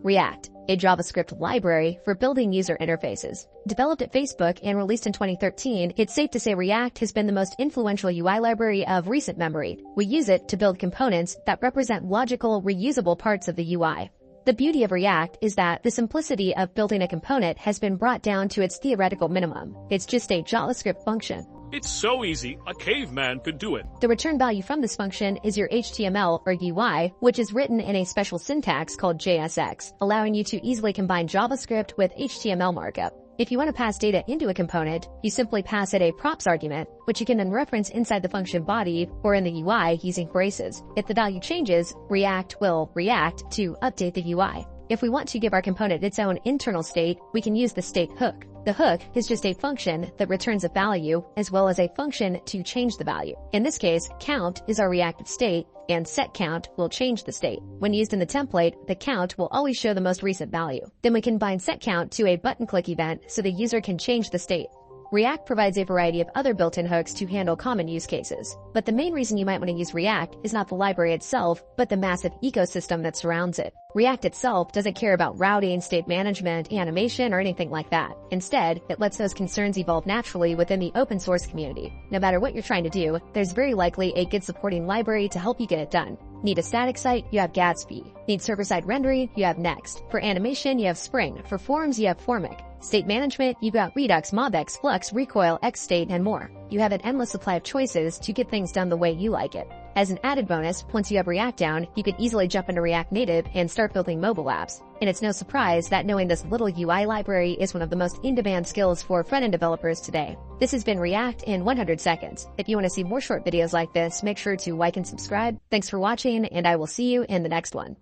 React, a JavaScript library for building user interfaces. Developed at Facebook and released in 2013, it's safe to say React has been the most influential UI library of recent memory. We use it to build components that represent logical, reusable parts of the UI. The beauty of React is that the simplicity of building a component has been brought down to its theoretical minimum. It's just a JavaScript function. It's so easy, a caveman could do it. The return value from this function is your HTML or UI, which is written in a special syntax called JSX, allowing you to easily combine JavaScript with HTML markup. If you want to pass data into a component, you simply pass it a props argument, which you can then reference inside the function body or in the UI using braces. If the value changes, React will react to update the UI. If we want to give our component its own internal state, we can use the state hook. The hook is just a function that returns a value as well as a function to change the value. In this case, count is our reactive state and setCount will change the state. When used in the template, the count will always show the most recent value. Then we can bind setCount to a button click event so the user can change the state. React provides a variety of other built-in hooks to handle common use cases. But the main reason you might want to use React is not the library itself, but the massive ecosystem that surrounds it. React itself doesn't care about routing, state management, animation, or anything like that. Instead, it lets those concerns evolve naturally within the open source community. No matter what you're trying to do, there's very likely a good supporting library to help you get it done. Need a static site? You have Gatsby. Need server-side rendering? You have Next. For animation, you have Spring. For forms, you have Formic. State management, you've got Redux, MobX, Flux, Recoil, XState, and more. You have an endless supply of choices to get things done the way you like it. As an added bonus, once you have React down, you could easily jump into React Native and start building mobile apps. And it's no surprise that knowing this little UI library is one of the most in-demand skills for front-end developers today. This has been React in 100 seconds. If you want to see more short videos like this, make sure to like and subscribe. Thanks for watching, and I will see you in the next one.